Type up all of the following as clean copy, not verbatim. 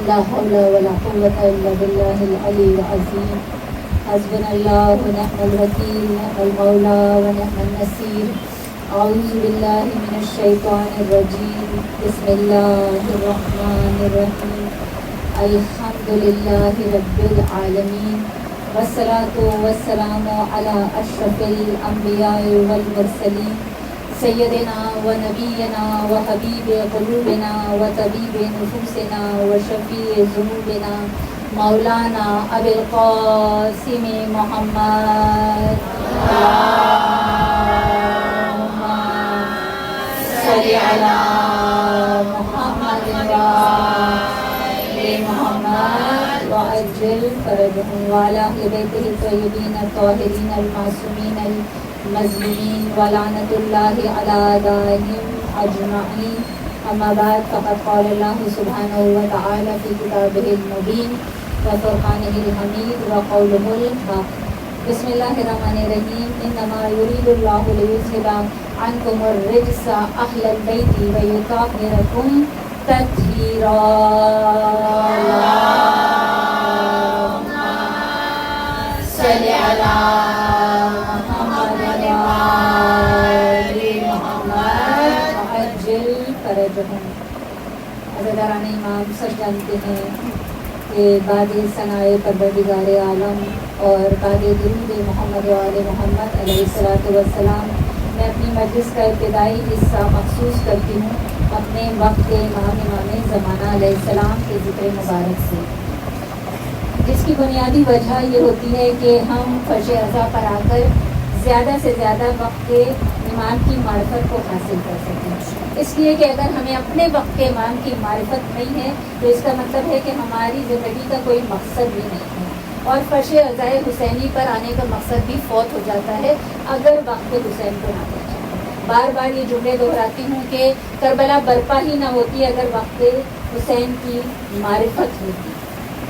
لا حول ولا قوة إلا بالله العلي العظيم. حسبنا الله ونعم الوكيل، نعم المولى ونعم النصير. أعوذ بالله من الشيطان الرجيم. بسم الله الرحمن الرحيم. الحمد لله رب العالمين، والصلاة والسلام على أشرف الأنبياء والمرسلين سيدنا ونبينا وحبيب قلوبنا وطبيب نفوسنا وشفيع ذنوبنا مولانا أبي القاسم محمد. اللهم صل على محمد وآل محمد وعجل فرجهم وعلى أهل بيته الطيبين الطاهرين المعصومين المظلومين ولعنة الله على أعدائهم أجمعين. أما بعد، فقد قال الله سبحانه وتعالى في كتابه المبين وفرقانه الحميد وقوله الحق. بسم الله الرحمن الرحيم. إنما يريد الله ليذهب عنكم الرجس أهل البيت ويطهركم تطهيرا. اللهم صل على محمد وآل محمد وعجل فرجهم. عزیزان امام سب جانتے ہیں کہ بعد ثنائے پروردگار عالم اور بعد درود محمد و آل محمد علیہ السلام میں اپنی مجلس کا ابتدائی حصہ مخصوص کرتی ہوں اپنے وقت کے امام زمانہ علیہ السلام کے ذکر مبارک سے، جس کی بنیادی وجہ یہ ہوتی ہے کہ ہم فرش عزا پر آ کر زیادہ سے زیادہ وقت کے امام کی معرفت کو حاصل کر سکیں. اس لیے کہ اگر ہمیں اپنے وقت کے امام کی معرفت نہیں ہے تو اس کا مطلب ہے کہ ہماری زندگی کا کوئی مقصد بھی نہیں ہے، اور فرش عزائے حسینی پر آنے کا مقصد بھی فوت ہو جاتا ہے اگر وقت حسین کو نہ پہنچے. بار بار یہ جملے دہراتی ہوں کہ کربلا برپا ہی نہ ہوتی اگر وقت حسین کی معرفت ہوتی.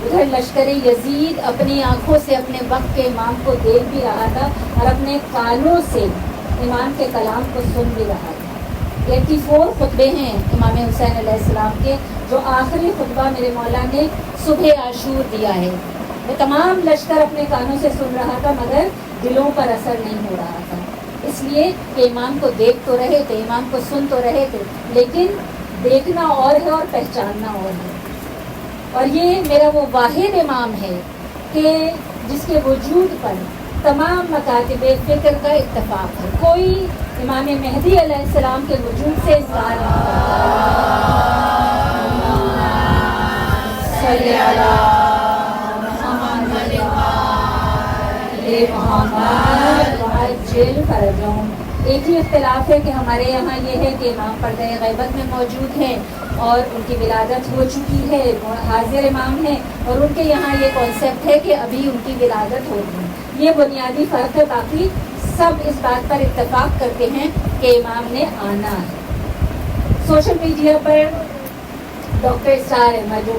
ادھر لشکر یزید اپنی آنکھوں سے اپنے وقت کے امام کو دیکھ بھی رہا تھا اور اپنے کانوں سے امام کے کلام کو سن بھی رہا تھا. 84 خطبے ہیں امام حسین علیہ السلام کے، جو آخری خطبہ میرے مولا نے صبح عاشور دیا ہے. وہ تمام لشکر اپنے کانوں سے سن رہا تھا مگر دلوں پر اثر نہیں ہو رہا تھا، اس لیے کہ امام کو دیکھ تو رہے تھے، امام کو سن تو رہے تھے، لیکن دیکھنا اور ہے اور پہچاننا اور ہے. اور یہ میرا وہ واحد امام ہے کہ جس کے وجود پر تمام مکاتب فکر کا اتفاق ہے. کوئی امام مہدی علیہ السلام کے وجود سے انکار نہیں کرتا. محمد وعجل فرجهم. ایک ہی اختلاف ہے کہ ہمارے یہاں یہ ہے کہ امام پردہ غیبت میں موجود ہیں اور ان کی ولادت ہو چکی ہے، حاضر امام ہیں، اور ان کے یہاں یہ کانسیپٹ ہے کہ ابھی ان کی ولادت ہوگی. یہ بنیادی فرق ہے، باقی سب اس بات پر اتفاق کرتے ہیں کہ امام نے آنا ہے. سوشل میڈیا پر ڈاکٹر اسرار احمد جو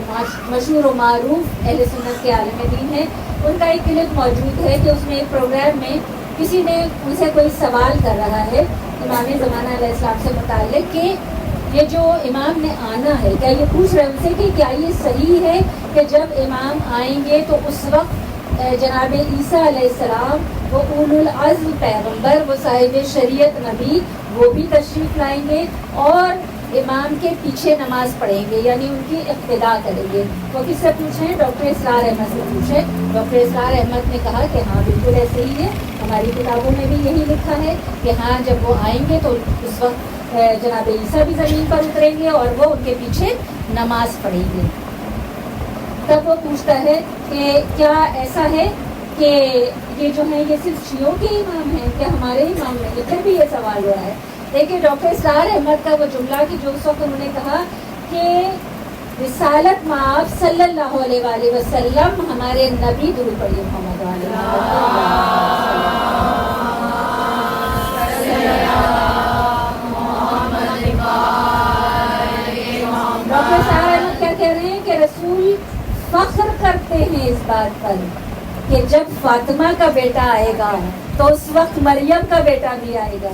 مشہور و معروف اہل سنت کے عالم دین ہیں، ان کا ایک کلپ موجود ہے کہ اس میں ایک پروگرام میں کسی نے ان سے کوئی سوال کر رہا ہے امام زمانہ علیہ السلام سے متعلق کہ یہ جو امام نے آنا ہے، کیا یہ پوچھ رہے ان سے کہ کیا یہ صحیح ہے کہ جب امام آئیں گے تو اس وقت جناب عیسیٰ علیہ السلام وہ اولو العزم پیغمبر، وہ صاحب شریعت نبی، وہ بھی تشریف لائیں گے اور امام کے پیچھے نماز پڑھیں گے، یعنی ان کی اقتداء کریں گے. وہ کس سے پوچھیں؟ ڈاکٹر اسرار احمد سے پوچھیں. ڈاکٹر اسرار احمد نے کہا کہ ہاں بالکل ایسے ہی ہے، ہماری کتابوں میں بھی یہی لکھا ہے کہ ہاں جب وہ آئیں گے تو اس وقت جناب عیسیٰ بھی زمین پر اتریں گے اور وہ ان کے پیچھے نماز پڑھیں گے. تب وہ پوچھتا ہے کہ کیا ایسا ہے کہ یہ جو ہے یہ صرف شیعوں کے امام ہیں کیا ہمارے امام نہیں؟ پھر بھی یہ سوال ہوا ہے. دیکھیے ڈاکٹر اسرار احمد کا وہ جملہ کہ جو اس وقت انہوں نے کہا کہ رسالت مآب صلی اللہ علیہ وآلہ وسلم ہمارے نبی درود پڑھیے محمد علیہ ڈاکٹر اسرار احمد کیا کہہ رہے ہیں کہ رسول فخر کرتے ہیں اس بات پر کہ جب فاطمہ کا بیٹا آئے گا تو اس وقت مریم کا بیٹا بھی آئے گا،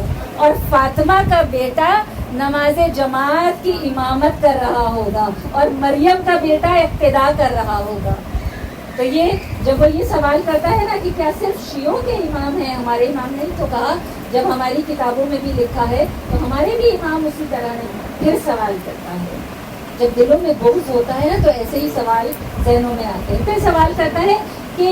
اور فاطمہ کا بیٹا نماز جماعت کی امامت کر رہا ہوگا اور مریم کا بیٹا اقتدا کر رہا ہوگا. تو یہ جب وہ یہ سوال کرتا ہے نا کہ کیا صرف شیعوں کے امام ہیں ہمارے امام نہیں، تو کہا جب ہماری کتابوں میں بھی لکھا ہے تو ہمارے بھی امام اسی طرح نہیں. پھر سوال کرتا ہے، جب دلوں میں بغض ہوتا ہے نا تو ایسے ہی سوال ذہنوں میں آتے ہیں. پھر سوال کرتا ہے کہ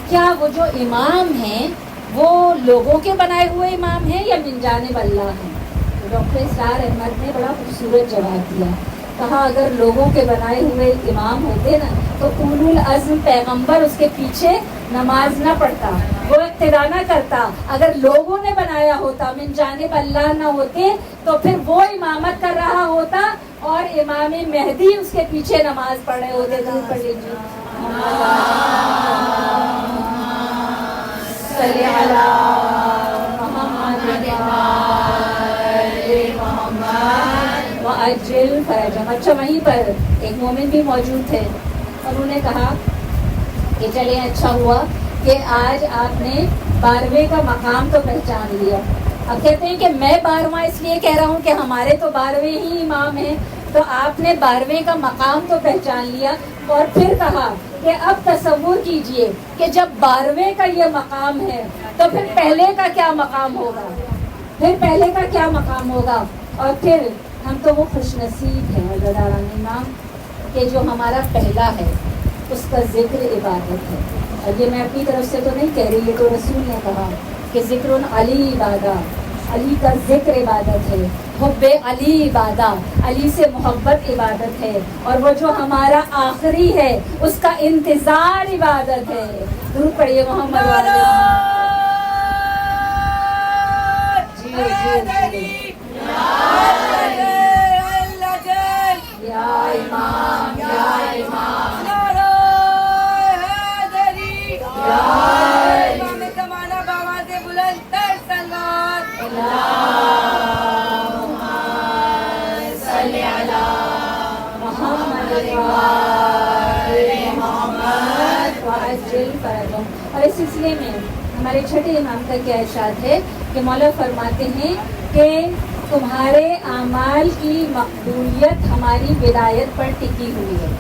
کیا وہ جو امام ہیں وہ لوگوں کے بنائے ہوئے امام ہیں یا من جانب اللہ ہیں؟ ڈاکٹر اسرار احمد نے بڑا خوبصورت جواب دیا. کہا اگر لوگوں کے بنائے ہوئے امام ہوتے نا تو اولو العزم پیغمبر اس کے پیچھے نماز نہ پڑھتا، وہ اقتدا نہ کرتا. اگر لوگوں نے بنایا ہوتا، من جانب اللہ نہ ہوتے، تو پھر وہ امامت کر رہا ہوتا اور امام مہدی اس کے پیچھے نماز پڑھ رہے ہوتے. ضرور پڑھ لیجیے صلی علی محمد وعجل فرجهم. اچھا وہیں پر ایک مومن بھی موجود تھے اور انہوں نے کہا کہ چلیں اچھا ہوا کہ آج آپ نے 12ویں کا مقام تو پہچان لیا. اب کہتے ہیں کہ میں 12واں اس لیے کہہ رہا ہوں کہ ہمارے تو 12ویں ہی امام ہیں، تو آپ نے 12ویں کا مقام تو پہچان لیا. اور پھر کہا کہ اب تصور کیجئے کہ جب 12ویں کا یہ مقام ہے تو پھر پہلے کا کیا مقام ہوگا، پھر پہلے کا کیا مقام ہوگا. اور پھر ہم تو وہ خوش نصیب ہیں عزیزان امام کہ جو ہمارا پہلا ہے اس کا ذکر عبادت ہے. اور یہ میں اپنی طرف سے تو نہیں کہہ رہی، یہ تو رسول نے کہا کہ ذکر علی عبادت، علی کا ذکر عبادت ہے، حب علی عبادت، علی سے محبت عبادت ہے، اور وہ جو ہمارا آخری ہے اس کا انتظار عبادت ہے. درود پڑھیے محمد یا امام یا امام اور اس سلسلے میں ہمارے چھٹے امام کا کیا ارشاد ہے کہ مولا فرماتے ہیں کہ تمہارے اعمال کی مقبولیت ہماری ولایت پر ٹکی ہوئی ہے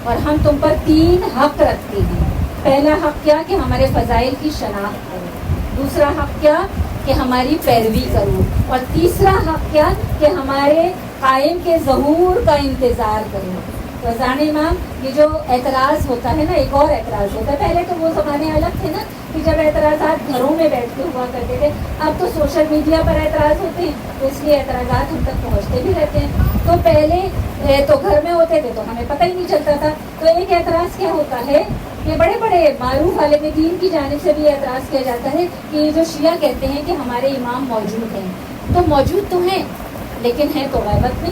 اور ہم تم پر 3 حق رکھتے ہیں. پہلا حق کیا کہ ہمارے فضائل کی شناخت کرو، دوسرا حق کیا کہ ہماری پیروی کرو، اور تیسرا حق کیا کہ ہمارے قائم کے ظہور کا انتظار کرو. تو زان امام یہ جو اعتراض ہوتا ہے نا، ایک اور اعتراض ہوتا ہے. پہلے تو وہ زمانے الگ تھے نا کہ جب اعتراضات گھروں میں بیٹھ کے ہوا کرتے تھے، اب تو سوشل میڈیا پر اعتراض ہوتے ہیں تو اس لیے اعتراضات ہم تک پہنچتے بھی رہتے ہیں. تو پہلے تو گھر میں ہوتے تھے تو ہمیں پتہ ہی نہیں چلتا تھا. تو ایک اعتراض کیا ہوتا ہے کہ بڑے بڑے معروف عالم دین کی جانب سے بھی اعتراض کیا جاتا ہے کہ یہ جو شیعہ کہتے ہیں کہ ہمارے امام موجود ہیں، تو موجود تو ہیں لیکن ہیں تو غیبت میں.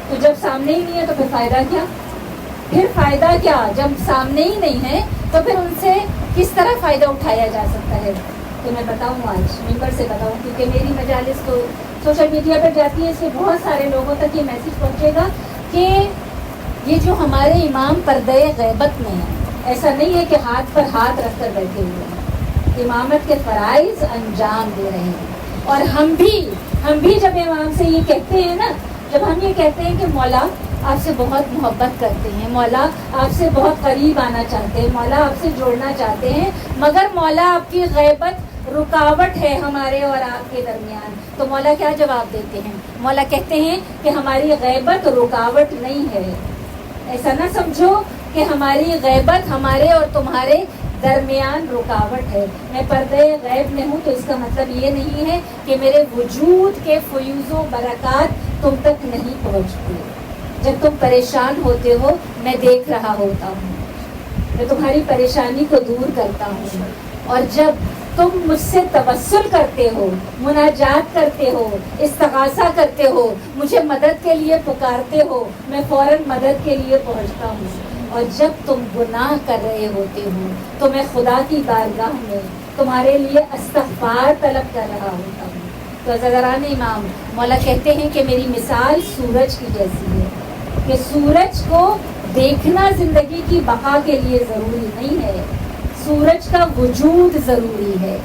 تو جب سامنے ہی نہیں ہے تو پھر فائدہ کیا؟ پھر فائدہ کیا جب سامنے ہی نہیں ہے تو پھر ان سے کس طرح فائدہ اٹھایا جا سکتا ہے؟ تو میں بتاؤں آج ممبر سے بتاؤں، کیونکہ میری مجالس تو سوشل میڈیا پر جاتی ہے، اس سے بہت سارے لوگوں تک یہ میسج پہنچے گا کہ یہ جو ہمارے امام پردے غیبت میں ہیں، ایسا نہیں ہے کہ ہاتھ پر ہاتھ رکھ کر بیٹھے ہوئے ہیں، امامت کے فرائض انجام دے رہے ہیں. اور ہم بھی جب امام سے یہ کہتے ہیں نا، جب ہم یہ کہتے ہیں کہ مولا آپ سے بہت محبت کرتے ہیں، مولا آپ سے بہت قریب آنا چاہتے ہیں، مولا آپ سے جوڑنا چاہتے ہیں، مگر مولا آپ کی غیبت رکاوٹ ہے ہمارے اور آپ کے درمیان، تو مولا کیا جواب دیتے ہیں؟ مولا کہتے ہیں کہ ہماری غیبت رکاوٹ نہیں ہے. ایسا نہ سمجھو کہ ہماری غیبت ہمارے اور تمہارے درمیان رکاوٹ ہے. میں پردے غیب میں ہوں تو اس کا مطلب یہ نہیں ہے کہ میرے وجود کے فیوز و برکات تم تک نہیں پہنچتے. جب تم پریشان ہوتے ہو میں دیکھ رہا ہوتا ہوں، میں تمہاری پریشانی کو دور کرتا ہوں، اور جب تم مجھ سے توسل کرتے ہو، مناجات کرتے ہو، استغاثہ کرتے ہو، مجھے مدد کے لیے پکارتے ہو، میں فوراً مدد کے لیے پہنچتا ہوں. اور جب تم گناہ کر رہے ہوتے ہو تو میں خدا کی بارگاہ میں تمہارے لیے استغفار طلب کر رہا ہوتا ہوں. تو عزیزان امام مولا کہتے ہیں کہ میری مثال سورج کی جیسی ہے، کہ سورج کو دیکھنا زندگی کی بقا کے لیے ضروری نہیں ہے، سورج کا وجود ضروری ہے.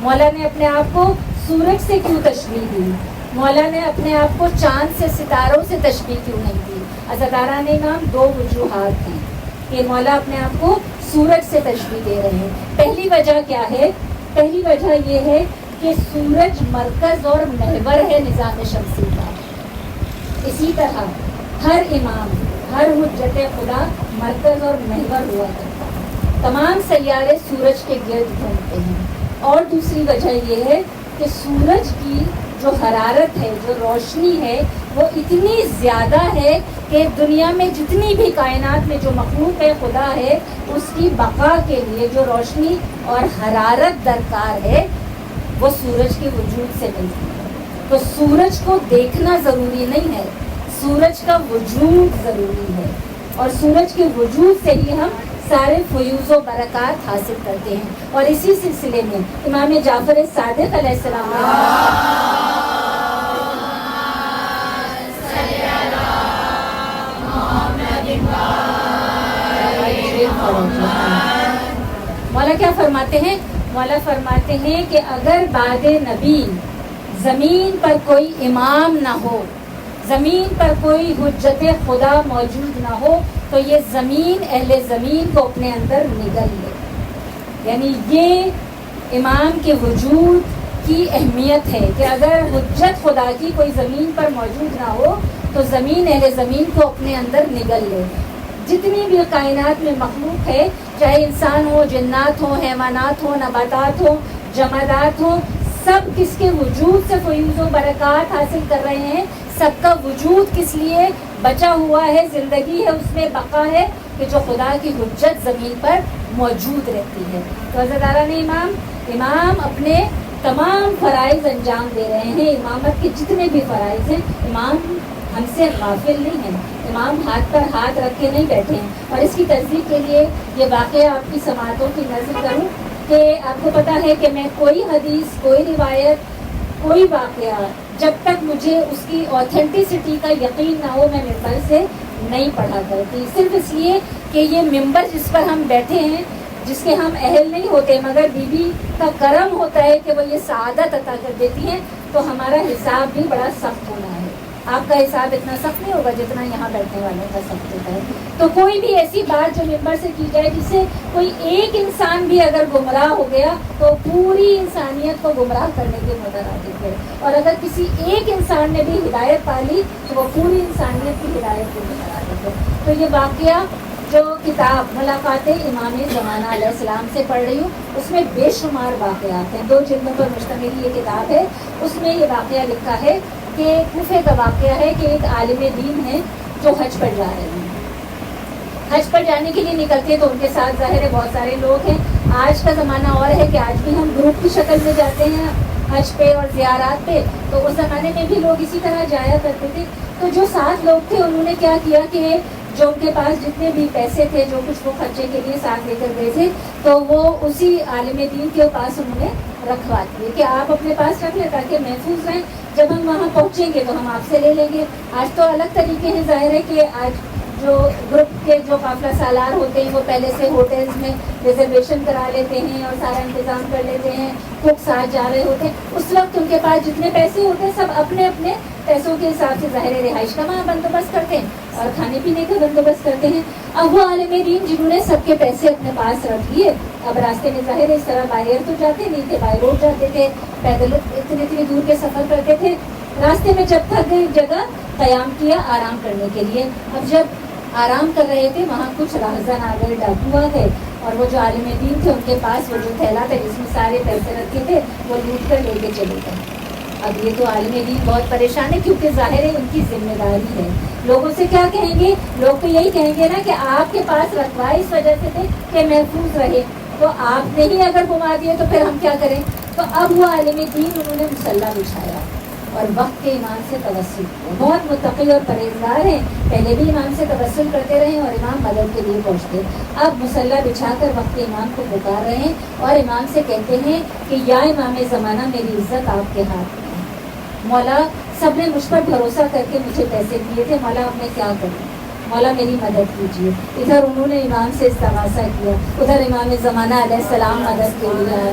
مولا نے اپنے آپ کو سورج سے کیوں تشبیہ دی؟ مولا نے اپنے آپ کو چاند سے ستاروں سے تشبیہ کیوں نہیں دی؟ عزاداران امام دو وجوہات ہیں کہ مولا اپنے آپ کو سورج سے تشبیہ دے رہے ہیں. پہلی وجہ کیا ہے؟ پہلی وجہ یہ ہے کہ سورج مرکز اور محور ہے نظام شمسی کا. اسی طرح ہر امام، ہر حجت خدا مرکز اور محور ہوا کرتا ہے. تمام سیارے سورج کے گرد گھومتے ہیں. اور دوسری وجہ یہ ہے کہ سورج کی جو حرارت ہے، جو روشنی ہے، وہ اتنی زیادہ ہے کہ دنیا میں جتنی بھی کائنات میں جو مخلوق ہے خدا ہے، اس کی بقا کے لیے جو روشنی اور حرارت درکار ہے وہ سورج کے وجود سے ملتی ہے. تو سورج کو دیکھنا ضروری نہیں ہے، سورج کا وجود ضروری ہے. اور سورج کے وجود سے ہی ہم سارے فیوز و برکات حاصل کرتے ہیں. اور اسی سلسلے میں امام جعفر صادق علیہ السلام مولا کیا فرماتے ہیں؟ مولا فرماتے ہیں کہ اگر بعد نبی زمین پر کوئی امام نہ ہو، زمین پر کوئی حجت خدا موجود نہ ہو، تو یہ زمین اہل زمین کو اپنے اندر نگل لے. یعنی یہ امام کے وجود کی اہمیت ہے کہ اگر حجت خدا کی کوئی زمین پر موجود نہ ہو تو زمین اہل زمین کو اپنے اندر نگل لے. جتنی بھی کائنات میں مخلوق ہے، چاہے انسان ہو، جنات ہو، حیوانات ہو، نباتات ہو، جمادات ہو، سب کس کے وجود سے فیوز و برکات حاصل کر رہے ہیں. سب کا وجود کس لیے بچا ہوا ہے، زندگی ہے، اس میں بقا ہے کہ جو خدا کی حجت زمین پر موجود رہتی ہے. تو عزاداران امام اپنے تمام فرائض انجام دے رہے ہیں. امامت کے جتنے بھی فرائض ہیں، امام ہم سے غافل نہیں ہیں. امام ہاتھ پر ہاتھ رکھ کے نہیں بیٹھے ہیں. اور اس کی تصدیق کے لیے یہ واقعہ آپ کی سماعتوں کی نظر کروں کہ آپ کو پتہ ہے کہ میں کوئی حدیث، کوئی روایت، کوئی واقعہ جب تک مجھے اس کی آتھینٹسٹی کا یقین نہ ہو میں ممبر سے نہیں پڑھا کرتی. صرف اس لیے کہ یہ ممبر جس پر ہم بیٹھے ہیں، جس کے ہم اہل نہیں ہوتے، مگر بی بی کا کرم ہوتا ہے کہ وہ یہ سعادت عطا کر دیتی ہیں، تو ہمارا حساب بھی بڑا سخت ہونا ہے. آپ کا حساب اتنا سخت نہیں ہوگا جتنا یہاں بیٹھنے والوں کا سخت ہوتا ہے. تو کوئی بھی ایسی بات جو ممبر سے کی جائے جس سے کوئی ایک انسان بھی اگر گمراہ ہو گیا تو پوری انسانیت کو گمراہ کرنے کے مترادف ہے. اور اگر کسی ایک انسان نے بھی ہدایت پا لی تو وہ پوری انسانیت کی ہدایت کے مترادف ہے. تو یہ واقعہ جو کتاب ملاقات امام زمانہ علیہ السلام سے پڑھ رہی ہوں، اس میں بے شمار واقعات ہیں. 2 جلدوں پر مشتمل یہ کتاب ہے. اس میں یہ واقعہ لکھا ہے کہ کوفے کا واقعہ ہے کہ ایک عالم دین ہے جو حج پر جا رہے ہیں. حج پر جانے کے لیے نکلتے ہیں تو ان کے ساتھ ظاہر ہے بہت سارے لوگ ہیں. آج کا زمانہ اور ہے کہ آج بھی ہم گروپ کی شکل میں جاتے ہیں حج پہ اور زیارات پہ. تو اس زمانے میں بھی لوگ اسی طرح جایا کرتے تھے. تو جو 7 لوگ تھے انہوں نے کیا کیا کہ جو ان کے پاس جتنے بھی پیسے تھے، جو کچھ وہ خرچے کے لیے ساتھ لے کر گئے تھے، تو وہ اسی عالم دین کے پاس انہوں نے رکھوا دیے کہ آپ اپنے پاس رکھ لیں تاکہ محفوظ رہیں. جب ہم وہاں پہنچیں گے تو ہم آپ سے لے لیں گے. آج تو الگ طریقے ہیں. ظاہر ہے کہ آج جو گروپ کے جو قافلہ سالار ہوتے ہیں وہ پہلے سے ہوٹلز میں ریزرویشن کرا لیتے ہیں اور سارا انتظام کر لیتے ہیں. کک ساتھ جا رہے ہوتے ہیں. اس وقت ان کے پاس جتنے پیسے ہوتے ہیں سب اپنے اپنے پیسوں کے حساب سے ظاہر رہائش کا وہاں بندوبست کرتے ہیں اور کھانے پینے کا بندوبست کرتے ہیں. اب وہ عالم دین جنہوں نے سب کے پیسے اپنے پاس رکھ لیے، اب راستے میں ظاہر اس طرح باہر تو جاتے نہیں تھے، بائی روڈ جاتے تھے، پیدل اتنی دور کے سفر کرتے تھے. راستے میں جب تک گئے جگہ قیام کیا آرام کرنے کے لیے. اب جب آرام کر رہے تھے وہاں کچھ راہزن آ گئے، ڈاکو آ گئے اور وہ جو عالم دین تھے ان کے پاس وہ جو تھیلا تھا جس میں سارے پیسے رکھے تھے وہ لوٹ کر لے کے چلے گئے. اب یہ تو عالم دین بہت پریشان ہے کیونکہ ظاہر ہے ان کی ذمہ داری ہے. لوگوں سے کیا کہیں گے؟ لوگ تو یہی کہیں گے نا کہ آپ کے پاس رکھوائے اس وجہ سے تھے کہ محفوظ رہے، تو آپ نے ہی اگر گھما دیے تو پھر ہم کیا کریں. تو اب وہ عالم دین انہوں نے مصلی بچھایا اور وقت کے امام سے توسل کیا. بہت متقی اور پرہیزگار ہیں، پہلے بھی امام سے توسل کرتے رہے اور امام مدد کے لیے پہنچتے. اب مصلی بچھا کر وقت امام کو پکار رہے ہیں اور امام سے کہتے ہیں کہ یا امام زمانہ میری عزت آپ کے ہاتھ میں ہے. مولا سب نے مجھ پر بھروسہ کر کے مجھے پیسے دیے تھے، مولا اب میں کیا کروں، مولا میری مدد کیجیے. ادھر انہوں نے امام سے استغاثہ کیا، ادھر امام زمانہ علیہ السلام مدد کے لیے آئے.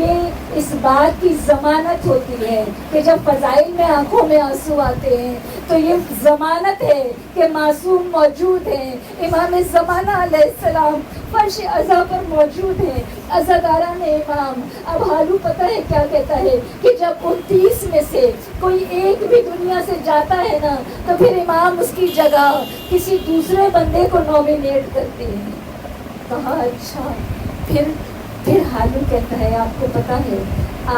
یہ اس بات کی ضمانت ہوتی ہے کہ جب فضائل میں آنکھوں میں آنسو آتے ہیں تو یہ ضمانت ہے کہ معصوم موجود ہیں. امام زمانہ علیہ السلام فرش عزا پر موجود ہیں. عزاداران امام. اب حالو پتہ ہے کیا کہتا ہے کہ جب 29 میں سے کوئی ایک بھی دنیا سے جاتا ہے نا تو پھر امام اس کی جگہ کسی دوسرے بندے کو نامینیٹ کرتے ہیں. کہا اچھا. پھر حالو کہتا ہے آپ کو پتہ ہے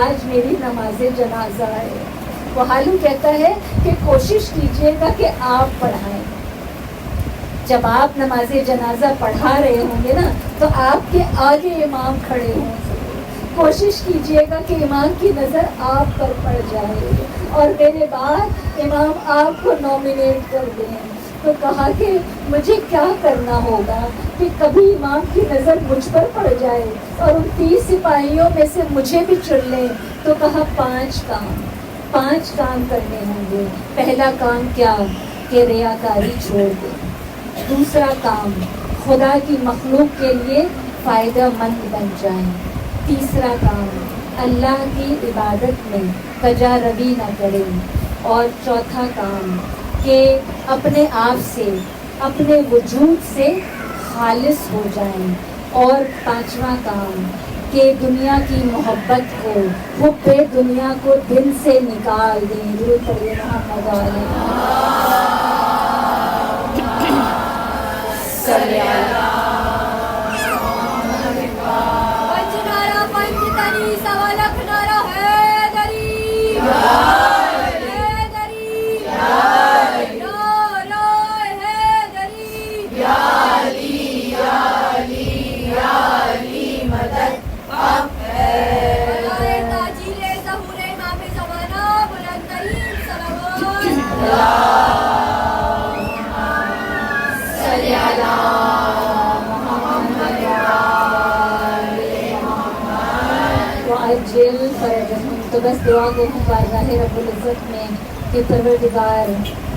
آج میری نماز جنازہ ہے. وہ حالو کہتا ہے کہ کوشش کیجئے گا کہ آپ پڑھائیں. جب آپ نماز جنازہ پڑھا رہے ہوں گے نا تو آپ کے آگے امام کھڑے ہوں گے. کوشش کیجئے گا کہ امام کی نظر آپ پر پڑ جائے اور میرے بعد امام آپ کو نامینیٹ کر دیں. تو کہا کہ مجھے کیا کرنا ہوگا کہ کبھی امام کی نظر مجھ پر پڑ جائے اور 29 سپاہیوں میں سے مجھے بھی چن لیں. تو کہا 5 کام کرنے ہوں گے. پہلا کام کیا کہ ریاکاری چھوڑ دیں. دوسرا کام خدا کی مخلوق کے لیے فائدہ مند بن جائیں. تیسرا کام اللہ کی عبادت میں تجاربی نہ کریں. اور چوتھا کام کہ اپنے آپ سے اپنے وجود سے خالص ہو جائیں. اور پانچواں کام کہ دنیا کی محبت کو حب دنیا کو دل سے نکال دیں. درود پڑھیے محمد صلی اللہ. تو بس دعا کو بارگاہ رب العزت میں کہ پروردگار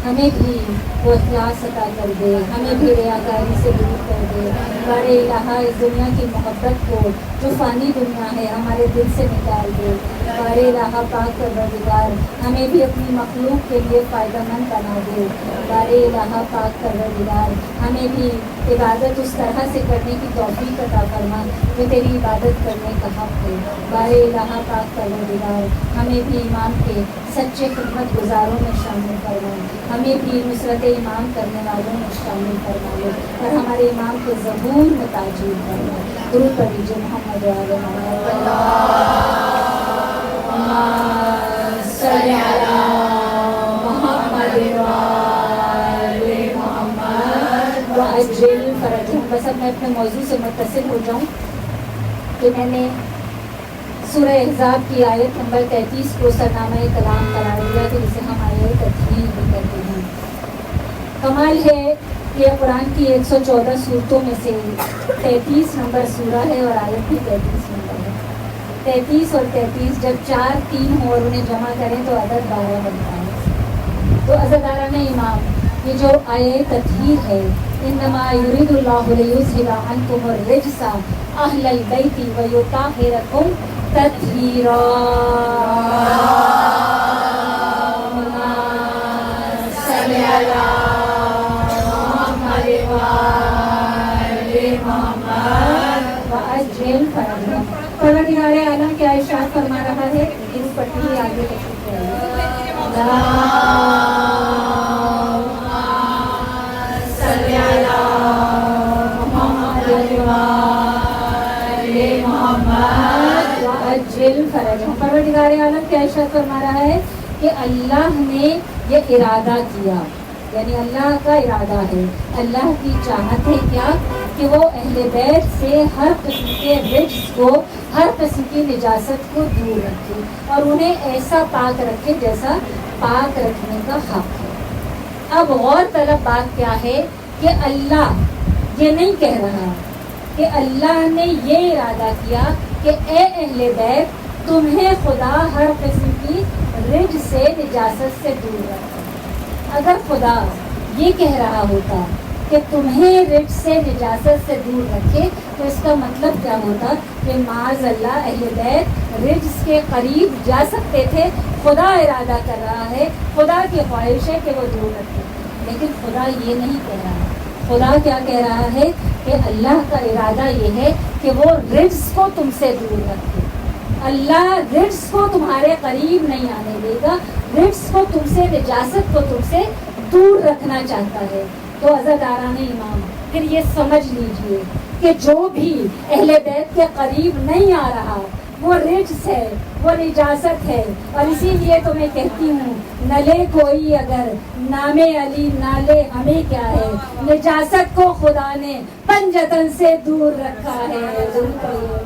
ہمیں بھی وہ اخلاص عطا کر دے, ہمیں بھی ریاکاری سے دور کر دے. بارے الہ اس دنیا کی محبت کو جو فانی دنیا ہے ہمارے دل سے نکال دے. بارے الہ پاک پروردگار ہمیں بھی اپنی مخلوق کے لیے فائدہ مند بنا دے. بارے الہ پاک پروردگار ہمیں بھی عبادت اس طرح سے کرنے کی توفیق عطا فرما جو تیری عبادت کرنے کا حق ہے. بارے الہ پاک پروردگار ہمیں بھی امام کے سچے خدمت گزاروں میں شامل فرما, ہمیں بھی نصرت امام کرنے والوں میں شامل فرما لے اور ہمارے امام کے ظہور میں تاجیل فرما. درود پر دیجیے محمد وعلی محمد صلی علی محمد وعلی محمد وعجل فرجهم. بس اب میں اپنے موضوع سے متصل ہو جاؤں کہ میں نے سورہ احزاب کی آیت نمبر 33 کو سرنامہ کلام قرار دیا کہ جسے ہم آیت تطہیر بھی کہتے ہیں. کمال ہے کہ قرآن کی 114 صورتوں میں سے 33 نمبر سورہ ہے اور آیت بھی 33 نمبر ہے. 33 اور 33 جب 4 3 ہوں اور انہیں جمع کریں تو عدد 12 بنتا ہے. تو عزاداران امام یہ جو آیت تطہیر ہے انما یرید اللہ لیذھب عنکم الرجس اہل البیت ویطہرکم تطہیرا. صلی علی محمد وعلی محمد وعجل فرجهم. پروردگار عالم کیا ارشاد فرما رہا ہے, اس پٹی ہی آگے تشریف لائیے. صلی علی محمد وعلی محمد وعجل فرجهم. پروردگار عالم کیا ارشاد فرما رہا ہے کہ اللہ نے یہ ارادہ کیا, یعنی اللہ کا ارادہ ہے, اللہ کی چاہت ہے کیا کہ وہ اہل بیت سے ہر قسم کے رجس کو, ہر قسم کی نجاست کو دور رکھے اور انہیں ایسا پاک رکھے جیسا پاک رکھنے کا حق ہے. اب غور طلب بات کیا ہے کہ اللہ یہ نہیں کہہ رہا کہ اللہ نے یہ ارادہ کیا کہ اے اہل بیت تمہیں خدا ہر قسم کی رجس سے, نجاست سے دور رکھے. اگر خدا یہ کہہ رہا ہوتا کہ تمہیں رجس سے, نجاست سے دور رکھے, تو اس کا مطلب کیا ہوتا کہ معاذ اللہ اہل بیت رجس کے قریب جا سکتے تھے. خدا ارادہ کر رہا ہے, خدا کی خواہش ہے کہ وہ دور رکھے, لیکن خدا یہ نہیں کہہ رہا. خدا کیا کہہ رہا ہے کہ اللہ کا ارادہ یہ ہے کہ وہ رجس کو تم سے دور رکھے. اللہ رجس کو تمہارے قریب نہیں آنے دے گا, رجس کو تم سے, نجاست کو تم سے دور رکھنا چاہتا ہے. تو عزاداران امام پھر یہ سمجھ لیجئے کہ جو بھی اہل بیت کے قریب نہیں آ رہا وہ رجس ہے, وہ نجاست ہے. اور اسی لیے تو میں کہتی ہوں نلے کوئی اگر نام علی نالے ہمیں کیا ہے, نجاست کو خدا نے پنجتن سے دور رکھا ہے. ضرور کریے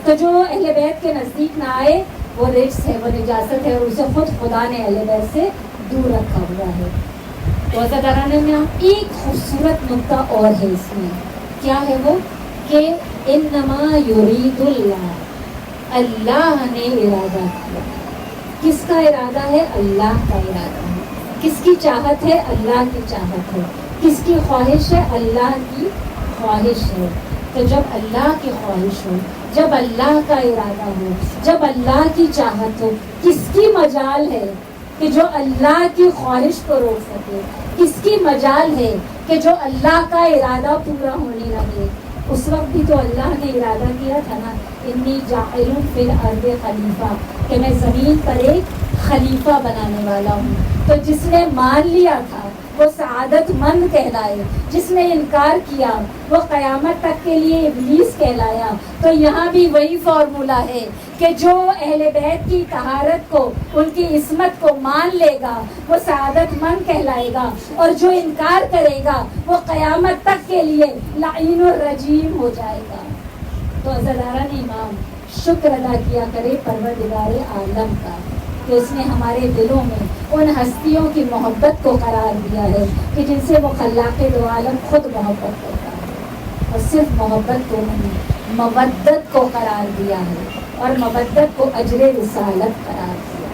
تو جو اہل بیت کے نزدیک نہ آئے وہ رجس ہے, وہ نجاست ہے, اور اسے خود خدا نے اہل بیت سے دور رکھا ہوا ہے. تو عزاداران میں ایک خوبصورت نقطہ اور ہے اس میں. کیا ہے وہ کہ انما یرید اللہ, اللہ نے ارادہ کیا. کس کا ارادہ ہے؟ اللہ کا ارادہ ہے. کس کی چاہت ہے؟ اللہ کی چاہت ہے. کس کی خواہش ہے؟ اللہ کی خواہش ہے. تو جب اللہ کی خواہش ہو, جب اللہ کا ارادہ ہو, جب اللہ کی چاہت ہو, کس کی مجال ہے کہ جو اللہ کی خواہش کو روک سکے؟ کس کی مجال ہے کہ جو اللہ کا ارادہ پورا ہونے لگے؟ اس وقت بھی تو اللہ نے ارادہ کیا تھا نا, انی جاعل فی الارض خلیفہ, کہ میں زمین پر ایک خلیفہ بنانے والا ہوں. تو جس نے مان لیا تھا وہ سعادت مند کہلائے, جس نے انکار کیا وہ قیامت تک کے لیے ابلیس کہلایا. تو یہاں بھی وہی فارمولا ہے کہ جو اہل بیت کی طہارت کو, ان کی عصمت کو مان لے گا وہ سعادت مند کہلائے گا, اور جو انکار کرے گا وہ قیامت تک کے لیے لعین الرجیم ہو جائے گا. تو عزاداران امام شکر ادا کیا کرے پروردگار عالم کا کہ اس نے ہمارے دلوں میں ان ہستیوں کی محبت کو قرار دیا ہے کہ جن سے وہ خلاق دو عالم خود محبت کرتا ہے. اور صرف محبت کو نہیں, مودت کو قرار دیا ہے, اور مودت کو اجر رسالت قرار دیا.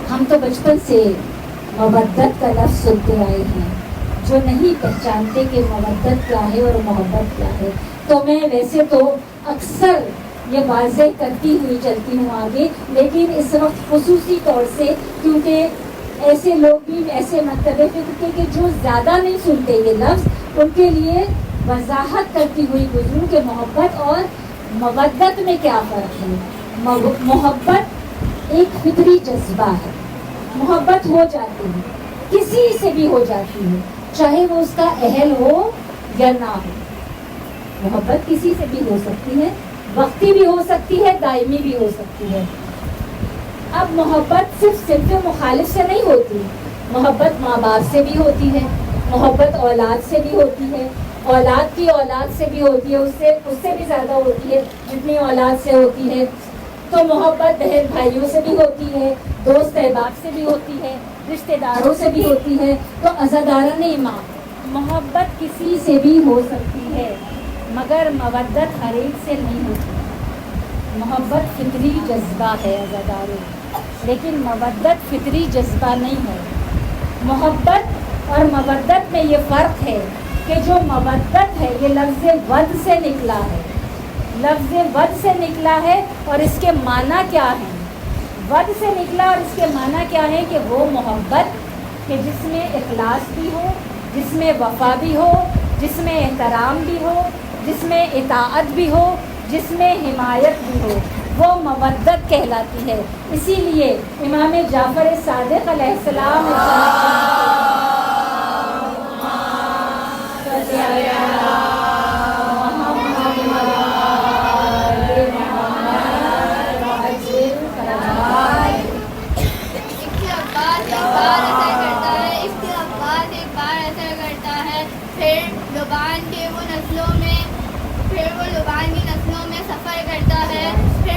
ہم تو بچپن سے مودت کا لفظ سنتے آئے ہیں, جو نہیں پہچانتے کہ مودت کیا ہے اور محبت کیا ہے. تو میں ویسے تو اکثر یہ واضح کرتی ہوئی چلتی ہوں آگے, لیکن اس وقت خصوصی طور سے کیونکہ ایسے لوگ بھی ایسے مکتبے فکر کے جو زیادہ نہیں سنتے یہ لفظ, ان کے لیے وضاحت کرتی ہوئی گزروں کہ محبت اور مودت میں کیا فرق ہے. محبت ایک فطری جذبہ ہے, محبت ہو جاتی ہے, کسی سے بھی ہو جاتی ہے, چاہے وہ اس کا اہل ہو یا نہ ہو. محبت کسی سے بھی ہو سکتی ہے, وقتی بھی ہو سکتی ہے, دائمی بھی ہو سکتی ہے. اب محبت صرف مخالف سے نہیں ہوتی, محبت ماں باپ سے بھی ہوتی ہے, محبت اولاد سے بھی ہوتی ہے, اولاد کی اولاد سے بھی ہوتی ہے, اس سے بھی زیادہ ہوتی ہے جتنی اولاد سے ہوتی ہے. تو محبت بہن بھائیوں سے بھی ہوتی ہے, دوست احباب سے بھی ہوتی ہے, رشتہ داروں سے بھی ہوتی ہے. تو عزاداران امام محبت کسی سے بھی ہو سکتی ہے, مگر مودت ہر ایک سے نہیں ہوتی. محبت فطری جذبہ ہے عزاداروں, لیکن مودت فطری جذبہ نہیں ہے. محبت اور مودت میں یہ فرق ہے کہ جو مودت ہے یہ لفظ ود سے نکلا ہے, لفظ ود سے نکلا ہے, اور اس کے معنی کیا ہے؟ ود سے نکلا اور اس کے معنی کیا ہے کہ وہ محبت کہ جس میں اخلاص بھی ہو, جس میں وفا بھی ہو, جس میں احترام بھی ہو, جس میں اطاعت بھی ہو, جس میں حمایت بھی ہو, وہ مودت کہلاتی ہے. اسی لیے امام جعفر صادق علیہ السلام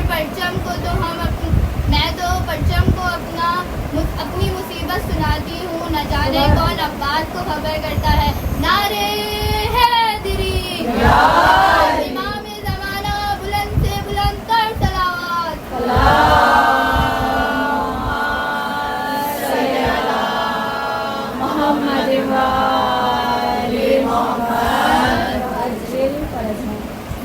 پرچم کو تو میں تو پرچم کو اپنی مصیبت سناتی ہوں, نہ جانے کون عباس کو خبر کرتا ہے. نعرے حیدری امام زمانہ بلند سے بلند تر صلوات.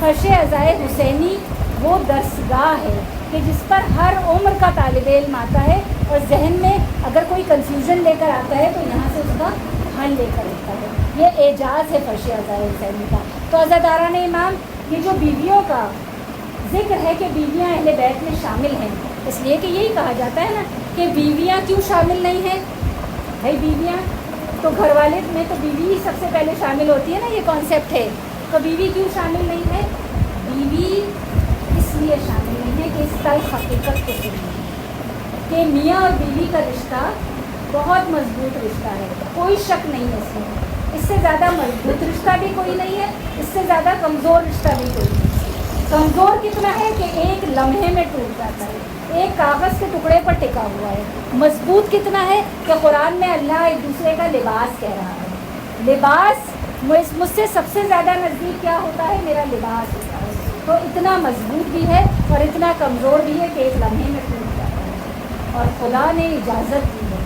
فرش عزائے حسینی وہ درسگاہ ہے کہ جس پر ہر عمر کا طالب علم آتا ہے اور ذہن میں اگر کوئی کنفیوژن لے کر آتا ہے تو یہاں سے اس کا حل لے کر آتا ہے. یہ اعجاز ہے فرش عزائے حسینی کا. تو عزاداران امام، یہ جو بیویوں کا ذکر ہے کہ بیویاں اہل بیت میں شامل ہیں، اس لیے کہ یہی کہا جاتا ہے نا کہ بیویاں کیوں شامل نہیں ہیں. بھائی بیویاں تو گھر والے میں تو بیوی ہی سب سے پہلے شامل ہوتی ہے نا، یہ کانسیپٹ ہے. تو بیوی کیوں شامل نہیں ہے؟ بیوی اس لیے شامل نہیں ہے کہ اس تلخ حقیقت کو سنیں کہ میاں اور بیوی کا رشتہ بہت مضبوط رشتہ ہے، کوئی شک نہیں ہے اس میں. اس سے زیادہ مضبوط رشتہ بھی کوئی نہیں ہے، اس سے زیادہ کمزور رشتہ بھی کوئی نہیں ہے. کمزور کتنا ہے کہ ایک لمحے میں ٹوٹ جاتا ہے، ایک کاغذ کے ٹکڑے پر ٹکا ہوا ہے. مضبوط کتنا ہے کہ قرآن میں اللہ ایک دوسرے کا لباس کہہ رہا ہے. لباس مجھ سے سب سے زیادہ نزدیک کیا ہوتا ہے؟ میرا لباس ہوتا ہے. تو اتنا مضبوط بھی ہے اور اتنا کمزور بھی ہے کہ ایک لمحے میں ٹوٹ جاتا ہے. اور خدا نے اجازت دی ہے،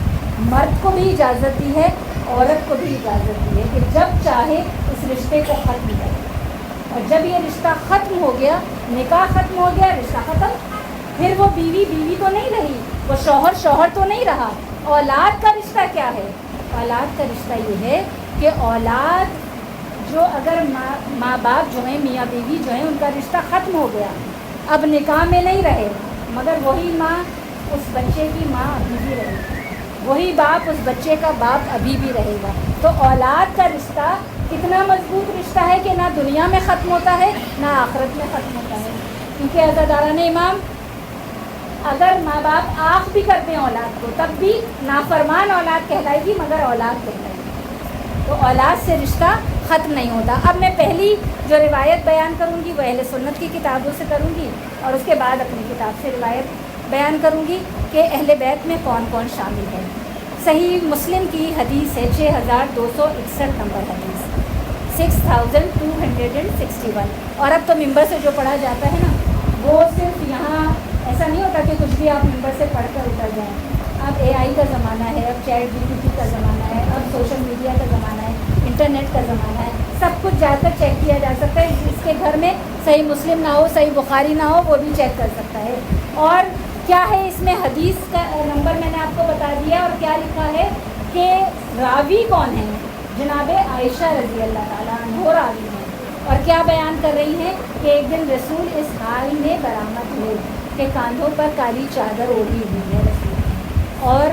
مرد کو بھی اجازت دی ہے، عورت کو بھی اجازت دی ہے کہ جب چاہے اس رشتے کو ختم کرے. اور جب یہ رشتہ ختم ہو گیا، نکاح ختم ہو گیا، رشتہ ختم، پھر وہ بیوی بیوی تو نہیں رہی، وہ شوہر شوہر تو نہیں رہا. اولاد کا رشتہ کیا ہے؟ اولاد کا رشتہ یہ ہے کہ اولاد جو اگر ماں باپ جو ہیں، میاں بیوی جو ہیں، ان کا رشتہ ختم ہو گیا، اب نکاح میں نہیں رہے، مگر وہی ماں اس بچے کی ماں ابھی بھی رہے گی، وہی باپ اس بچے کا باپ ابھی بھی رہے گا. تو اولاد کا رشتہ کتنا مضبوط رشتہ ہے کہ نہ دنیا میں ختم ہوتا ہے نہ آخرت میں ختم ہوتا ہے. کیونکہ عزاداران امام، اگر ماں باپ آنکھ بھی کرتے ہیں اولاد کو، تب بھی نافرمان اولاد کہلائے گی، مگر اولاد کہلائے گی. تو اولاد سے رشتہ ختم نہیں ہوتا. اب میں پہلی جو روایت بیان کروں گی وہ اہل سنت کی کتابوں سے کروں گی، اور اس کے بعد اپنی کتاب سے روایت بیان کروں گی کہ اہل بیت میں کون کون شامل ہے. صحیح مسلم کی حدیث ہے 6261 نمبر حدیث، 6261. اور اب تو ممبر سے جو پڑھا جاتا ہے نا، وہ صرف یہاں ایسا نہیں ہوتا کہ کچھ بھی آپ ممبر سے پڑھ کر اتر جائیں. اب اے آئی کا زمانہ ہے، اب چیٹ جی پی ٹی کا زمانہ ہے، اب سوشل میڈیا کا زمانہ ہے، انٹرنیٹ کا زمانہ ہے. سب کچھ جا کر چیک کیا جا سکتا ہے. جس کے گھر میں صحیح مسلم نہ ہو، صحیح بخاری نہ ہو، وہ بھی چیک کر سکتا ہے. اور کیا ہے اس میں حدیث کا نمبر میں نے آپ کو بتا دیا، اور کیا لکھا ہے کہ راوی کون ہے؟ جناب عائشہ رضی اللہ تعالیٰ عنہ راوی ہیں. اور کیا بیان کر رہی ہیں کہ ایک دن رسول اس حال میں برآمد ہوئے کہ کاندھوں پر کالی چادر اوڑھی ہوئی ہے رسول، اور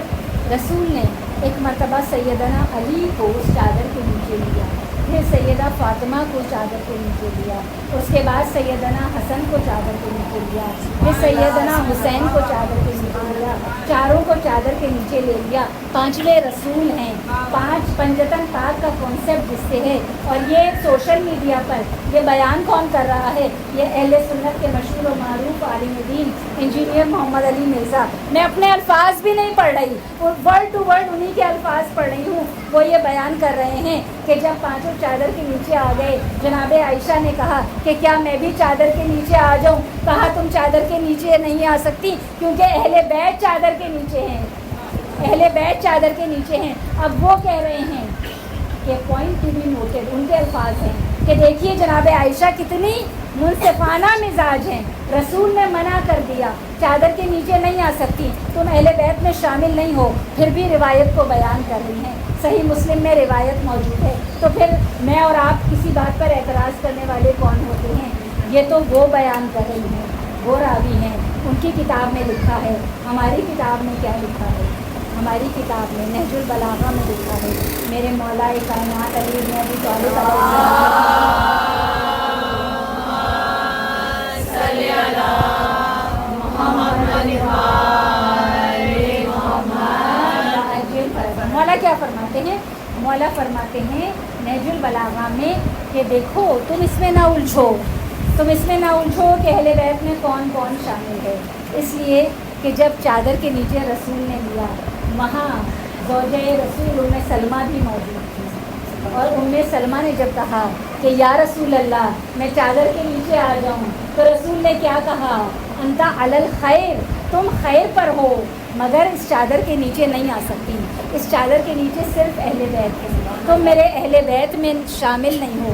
رسول نے ایک مرتبہ سیدنا علی کو اس چادر کے نیچے لیا، پھر سیدہ فاطمہ کو چادر کے نیچے لیا، اس کے بعد سیدنا حسن کو چادر کے نیچے لیا، پھر سیدنا حسین کو چادر کے نیچے لیا، چاروں کو چادر کے نیچے لے لیا. پانچویں رسول ہیں. پنجتن پاک کا کانسیپٹ جس سے ہے. اور یہ سوشل میڈیا پر یہ بیان کون کر رہا ہے؟ یہ اہل سنت کے مشہور و معروف عالم دین انجینئر محمد علی مرزا. میں اپنے الفاظ بھی نہیں پڑھ رہی، ورڈ ٹو ورڈ انہی کے الفاظ پڑھ رہی ہوں. وہ یہ بیان کر رہے ہیں کہ جب پانچوں چادر کے نیچے آ گئے، جناب عائشہ نے کہا کہ کیا میں بھی چادر کے نیچے آ جاؤں؟ کہا تم چادر کے نیچے نہیں آ سکتی، کیونکہ اہل بیت چادر کے نیچے ہیں، اہل بیت چادر کے نیچے ہیں. اب وہ کہہ رہے ہیں کہ پوائنٹ ٹو بی نوٹڈ، ان کے الفاظ ہیں کہ دیکھیے جناب عائشہ کتنی منصفانہ مزاج ہیں. رسول نے منع کر دیا، چادر کے نیچے نہیں آ سکتی، تم اہل بیت میں شامل نہیں ہو، پھر بھی روایت کو بیان کر رہی ہیں. صحیح مسلم میں روایت موجود ہے. تو پھر میں اور آپ کسی بات پر اعتراض کرنے والے کون ہوتے ہیں؟ یہ تو وہ بیان کر رہی ہیں، وہ راوی ہیں، ان کی کتاب میں لکھا ہے. ہماری کتاب میں کیا لکھا ہے؟ ہماری کتاب میں نہج البلاغہ میں لکھا ہے میرے مولا کائنات علی بن ابی طالب مولا کیا فرماتے ہیں؟ مولا فرماتے ہیں نہج البلاغہ میں کہ دیکھو تم اس میں نہ الجھو، تم اس میں نہ الجھو کہ اہل بیت میں کون کون شامل ہے. اس لیے کہ جب چادر کے نیچے رسول نے لیا، وہاں زوجہ رسول ام سلمہ بھی موجود تھی. اور ام سلمہ نے جب کہا کہ یا رسول اللہ میں چادر کے نیچے آ جاؤں، تو رسول نے کیا کہا؟ انت علی الخیر، تم خیر پر ہو، مگر اس چادر کے نیچے نہیں آ سکتی. اس چادر کے نیچے صرف اہل بیت ہیں، تم میرے اہل بیت میں شامل نہیں ہو.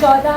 14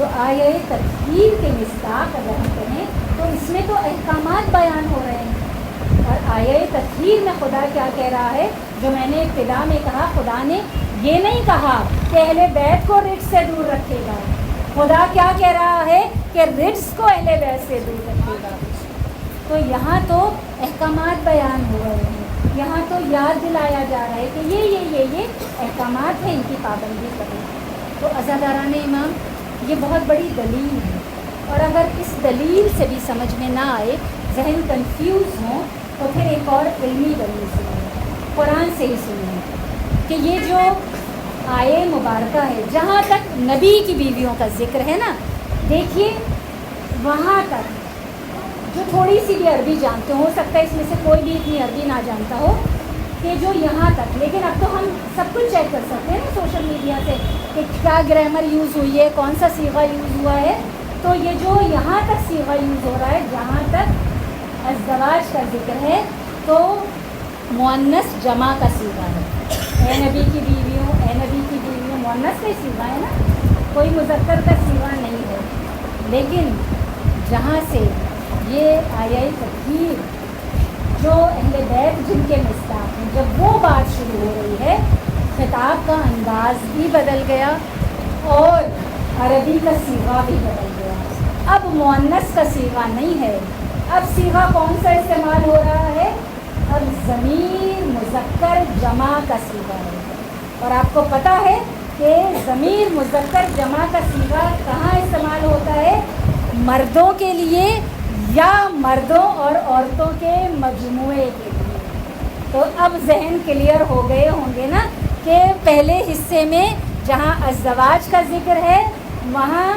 جو آیہ تطہیر کے مصداق اگر ہم کہیں تو اس میں تو احکامات بیان ہو رہے ہیں. اور آیہ تطہیر میں خدا کیا کہہ رہا ہے؟ جو میں نے ابتدا میں کہا، خدا نے یہ نہیں کہا کہ اہل بیت کو رجس سے دور رکھے گا. خدا کیا کہہ رہا ہے کہ رجس کو اہل بیت سے دور رکھے گا. تو یہاں تو احکامات بیان ہو رہے ہیں، یہاں تو یاد دلایا جا رہا ہے کہ یہ احکامات ہیں، ان کی پابندی کریں. تو عزاداران امام یہ بہت بڑی دلیل ہے. اور اگر اس دلیل سے بھی سمجھ میں نہ آئے، ذہن کنفیوز ہوں، تو پھر ایک اور علمی دلیل سنیں، قرآن سے ہی سنیں کہ یہ جو آیے مبارکہ ہے، جہاں تک نبی کی بیویوں کا ذکر ہے نا، دیکھیے وہاں تک جو تھوڑی سی بھی عربی جانتے ہو سکتا ہے اس میں سے کوئی بھی اتنی عربی نہ جانتا ہو کہ جو یہاں تک، لیکن اب تو ہم سب کچھ چیک کر سکتے ہیں نا سوشل میڈیا سے کہ کیا گرامر یوز ہوئی ہے، کون سا صیغہ یوز ہوا ہے. تو یہ جو یہاں تک صیغہ یوز ہو رہا ہے، جہاں تک ازدواج کا ذکر ہے، تو مؤنث جمع کا صیغہ ہے. اے نبی کی بیویوں، اے نبی کی بیویوں، مؤنث کا صیغہ ہے نا، کوئی مذکر کا صیغہ نہیں ہے. لیکن جہاں سے یہ آیہ تطہیر جو اہل بیت جن کے مصداق ہیں، جب وہ بات شروع ہو رہی ہے، خطاب کا انداز بھی بدل گیا اور عربی کا صیغہ بھی بدل گیا. اب مؤنث کا صیغہ نہیں ہے، اب صیغہ کون سا استعمال ہو رہا ہے؟ اب ضمیر مذکر جمع کا صیغہ ہے. اور آپ کو پتہ ہے کہ ضمیر مذکر جمع کا صیغہ کہاں استعمال ہوتا ہے؟ مردوں کے لیے یا مردوں اور عورتوں کے مجموعے کے لیے. تو اب ذہن کلیئر ہو گئے ہوں گے نا کہ پہلے حصے میں جہاں ازدواج کا ذکر ہے وہاں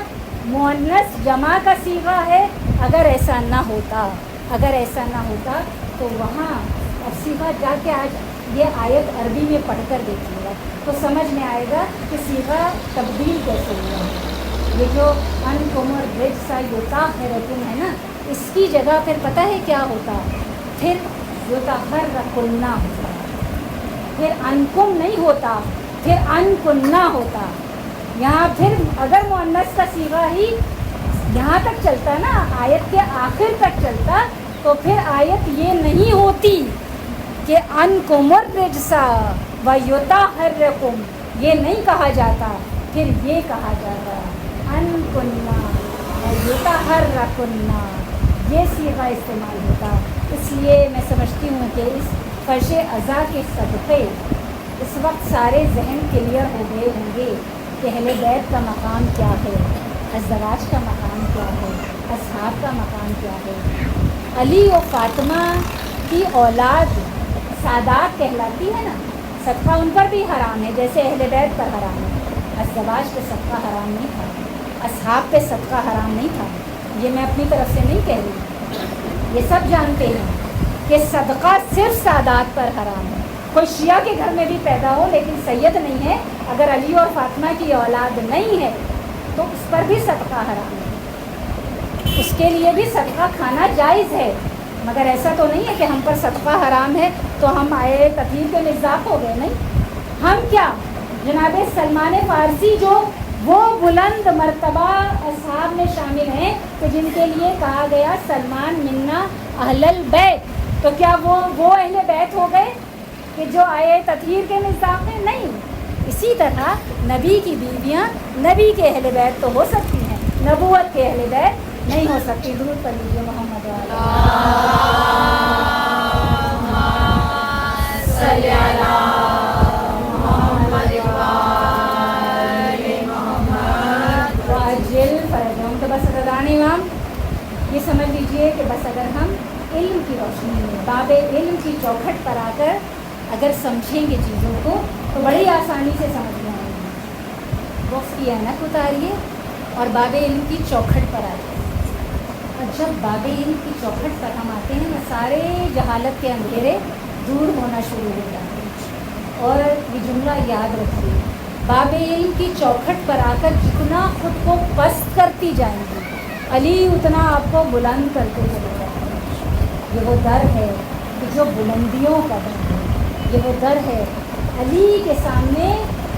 مؤنث جمع کا صیغہ ہے. اگر ایسا نہ ہوتا تو وہاں اب صیغہ جا کے آج یہ آیت عربی میں پڑھ کر دیکھیے گا تو سمجھ میں آئے گا کہ صیغہ تبدیل کیسے ہوا ہے. یہ جو انکم الرجس یطہرکم ہے نا، اس کی جگہ پھر پتہ ہے کیا ہوتا؟ پھر یطہرکن ہوتا، پھر انکم نہیں ہوتا، پھر انکن ہوتا. یہاں پھر اگر مؤنث کا صیغہ ہی یہاں تک چلتا نا، آیت کے آخر تک چلتا، تو پھر آیت یہ نہیں ہوتی کہ انکم الرجس ویطہرکم، یہ نہیں کہا جاتا. پھر یہ کہا جاتا انکننا ویطہرکن، یہ صیغہ استعمال ہوتا. اس لیے میں سمجھتی ہوں کہ اس فرش عزا کے صدقے اس وقت سارے ذہن کلیئر ہو گئے ہوں گے کہ اہل بیت کا مقام کیا ہے، ازدواج کا مقام کیا ہے، اصحاب کا مقام کیا ہے. علی و فاطمہ کی اولاد سادات کہلاتی ہے نا، صدقہ ان پر بھی حرام ہے جیسے اہل بیت پر حرام ہے. ازدواج پہ صدقہ حرام نہیں تھا، اصحاب پہ صدقہ حرام نہیں تھا. یہ میں اپنی طرف سے نہیں کہہ رہی، یہ سب جانتے ہیں کہ صدقہ صرف سادات پر حرام ہے. کوئی شیعہ کے گھر میں بھی پیدا ہو لیکن سید نہیں ہے، اگر علی اور فاطمہ کی اولاد نہیں ہے تو اس پر بھی صدقہ حرام ہے. اس کے لیے بھی صدقہ کھانا جائز ہے، مگر ایسا تو نہیں ہے کہ ہم پر صدقہ حرام ہے تو ہم آئے تطہیر کے مصداق ہو گئے. نہیں، ہم کیا جناب سلمان فارسی جو وہ بلند مرتبہ اصحاب میں شامل ہیں کہ جن کے لیے کہا گیا سلمان منا اہل البیت، تو کیا وہ اہل بیت ہو گئے کہ جو آئے تطہیر کے مصداق میں؟ نہیں. اسی طرح نبی کی بیویاں نبی کے اہل بیت تو ہو سکتی ہیں، نبوت کے اہل بیت نہیں ہو سکتی. درود پڑھ لیجیے محمد علیہ امام. یہ سمجھ لیجئے کہ بس اگر ہم علم کی روشنی میں باب علم کی چوکھٹ پر آ کر اگر سمجھیں گے چیزوں کو تو بڑی آسانی سے سمجھ میں آئیں گے. بکس کی اینک اتاریے اور باب علم کی چوکھٹ پر آئیے. اور جب باب علم کی چوکھٹ پر ہم آتے ہیں نا، سارے جہالت کے اندھیرے دور ہونا شروع ہو جاتے ہیں. اور یہ جملہ یاد رکھیے، باب علم کی چوکھٹ پر آ کر جتنا خود کو پست کرتی جائیں گی، علی اتنا آپ کو بلند کرتے چلے جائیں گے. یہ وہ در ہے کہ جو بلندیوں کا در ہے، یہ وہ در ہے. علی کے سامنے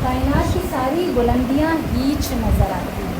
کائنات کی ساری بلندیاں ہیچ نظر آتی ہیں.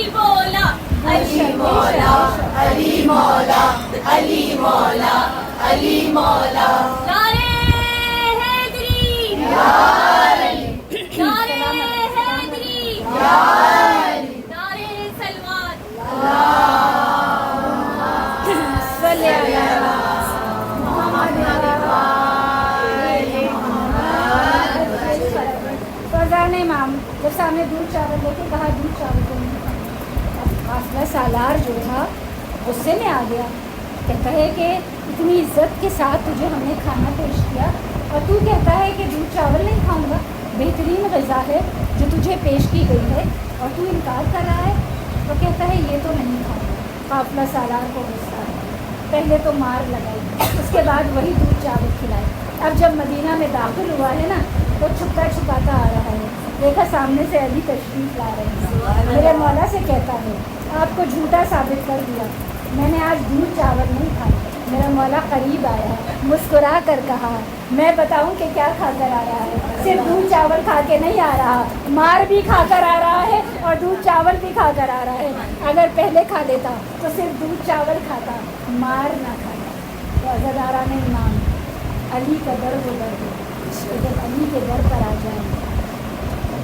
علی مولا علی مولا علی مولا علی مولا علی مولا نعرے حیدری نعرے حیدری نعرے سلوات صلی علی محمد فضان امام جب سامنے دودھ چاول لیتے کہا دودھ چاول کو نہیں کھانا. قافلہ سالار جو تھا غصے میں آ گیا. کہتا ہے کہ اتنی عزت کے ساتھ تجھے ہم نے کھانا پیش کیا اور تو کہتا ہے کہ دودھ چاول نہیں کھاؤں گا. بہترین غذا ہے جو تجھے پیش کی گئی ہے اور تو انکار کر رہا ہے. تو کہتا ہے یہ تو نہیں کھاؤں گا. قافلہ سالار کو غصہ ہے. پہلے تو مار لگائی, اس کے بعد وہی دودھ چاول کھلائے. اب جب مدینہ میں داخل ہوا ہے نا تو چھپتا چھپاتا آ رہا ہے. دیکھا سامنے سے علی تشریف لا رہے ہیں. میرے مولا سے کہتا ہے آپ کو جھوٹا ثابت کر دیا, میں نے آج دودھ چاول نہیں کھایا. میرا مولا قریب آیا, مسکرا کر کہا میں بتاؤں کہ کیا کھا کر آ رہا ہے. صرف دودھ چاول کھا کے نہیں آ رہا, مار بھی کھا کر آ رہا ہے اور دودھ چاول بھی کھا کر آ رہا ہے. اگر پہلے کھا لیتا تو صرف دودھ چاول کھاتا, مار نہ کھاتا. تو عزاداران امام علی کا در وہ در ہے. جب علی کے در پر آ جائیں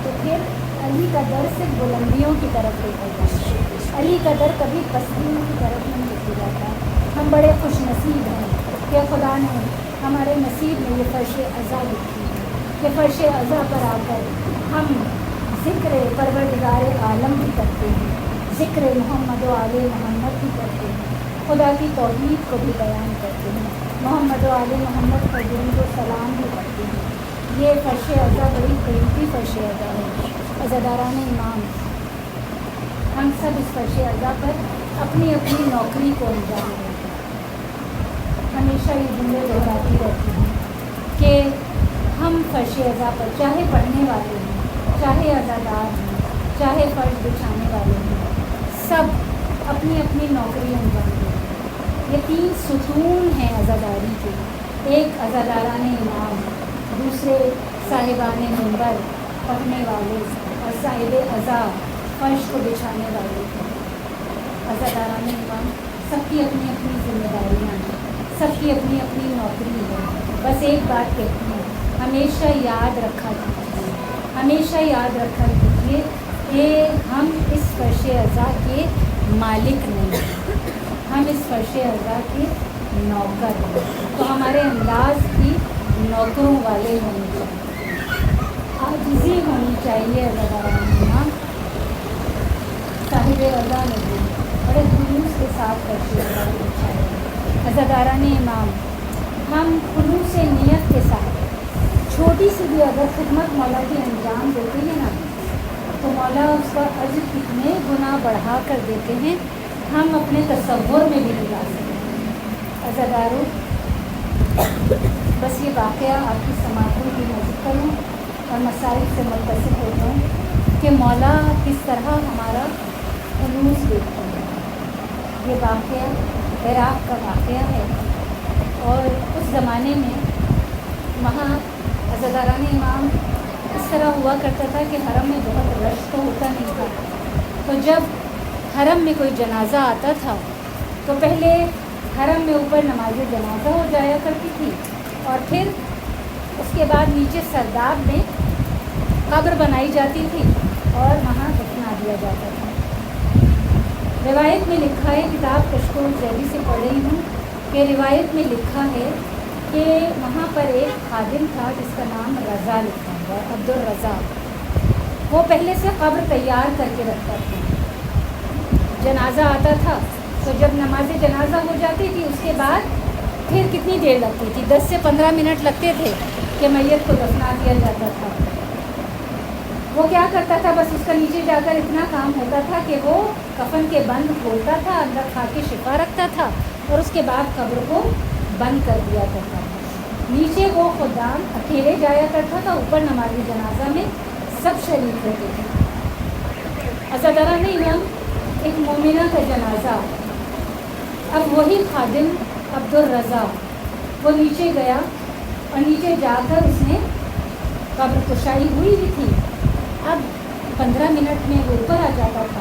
تو پھر علی کا در صرف بلندیوں کی طرف لے کر جاتا ہے. علی کا در کبھی پستیوں کی طرف نہیں لے کے جاتا. ہم بڑے خوش نصیب ہیں کہ خدا نے ہمارے نصیب میں یہ فرش عزا لکھی ہے کہ فرش عزا پر آ کر ہم ذکر پروردگار عالم بھی کرتے ہیں, ذکر محمد و آل محمد بھی کرتے ہیں, خدا کی توحید کو بھی بیان کرتے ہیں, محمد و آل محمد پر درود و سلام بھی کرتے ہیں. یہ فرش عزا بڑی قیمتی فرش عزا ہے. عزاداران امام ہم سب اس فرش عزا پر اپنی اپنی نوکری کو انجام دیں. ہمیشہ یہ جملے دہراتی رہتی ہیں کہ ہم فرش عزا پر چاہے پڑھنے والے ہیں, چاہے عزادار ہیں, چاہے فرش بچھانے والے ہیں, سب اپنی اپنی نوکری انجام دیں. یہ 3 ستون ہیں عزاداری کے. ایک عزاداران امام, دوسرے صاحبان منبر پڑھنے والے اور صاحب عزا فرش کو بچھانے والے. عزاداران امام سب کی اپنی اپنی ذمہ داریاں ہیں, سب کی اپنی اپنی نوکری ہے. بس ایک بات کہتی ہوں, ہمیشہ یاد رکھا کیجیے, ہمیشہ یاد رکھا کیجیے کہ ہم اس فرش عزا کے مالک نہیں ہیں, ہم اس فرش عزا کے نوکر ہیں. تو ہمارے انداز بھی نوکروں والے ہونے چاہیے, عاجزی ہونی چاہیے. عزاداران امام صاحب عزا نے بھی بڑے خلوص کے ساتھ فرش عزا کو بچھایا. عزاداران امام ہم خلوص نیت کے ساتھ چھوٹی سی بھی اگر خدمت مولا کی انجام دیتے ہیں نا تو مولا اس کا اجر کتنے گنا بڑھا کر دیتے ہیں, ہم اپنے تصور میں بھی نہیں لا سکتے. عزاداروں بس یہ واقعہ آپ کی سماعتوں کی مدد کروں اور مسائل سے متصل ہو جاؤں کہ مولا کس طرح ہمارا خلوص دیکھتے ہیں. یہ واقعہ عراق کا واقعہ ہے اور اس زمانے میں وہاں عزاداران امام اس طرح ہوا کرتا تھا کہ حرم میں بہت رش تو ہوتا نہیں تھا. تو جب حرم میں کوئی جنازہ آتا تھا تو پہلے حرم میں اوپر نماز جنازہ ہو جایا کرتی تھی اور پھر اس کے بعد نیچے سرداب میں قبر بنائی جاتی تھی اور وہاں دفنا دیا جاتا تھا. روایت میں لکھا ہے, کتاب کشکول ذیلی سے پڑھ رہی ہوں کہ روایت میں لکھا ہے کہ وہاں پر ایک خادم تھا جس کا نام رضا لکھا ہوا, عبدالرضا. وہ پہلے سے قبر تیار کر کے رکھتا تھا. جنازہ آتا تھا تو جب نماز جنازہ ہو جاتی تھی اس کے بعد پھر کتنی دیر لگتی تھی, 10 سے 15 منٹ لگتے تھے کہ میت کو دفنا دیا جاتا تھا. وہ کیا کرتا تھا, بس اس کا نیچے جا کر اتنا کام ہوتا تھا کہ وہ کفن کے بند کھولتا تھا, اندر کھا کے شفا رکھتا تھا اور اس کے بعد قبر کو بند کر دیا کرتا تھا. نیچے وہ خدام اکیلے جایا کرتا تھا, اوپر نماز جنازہ میں سب شریک رہتے تھے. عزاداران امام ایک مومنہ کا جنازہ, اب وہی خادم عبدالرضا وہ نیچے گیا اور نیچے جا کر اس نے قبر کشائی ہوئی بھی تھی. اب 15 منٹ میں وہ اوپر آ جاتا تھا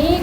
1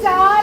4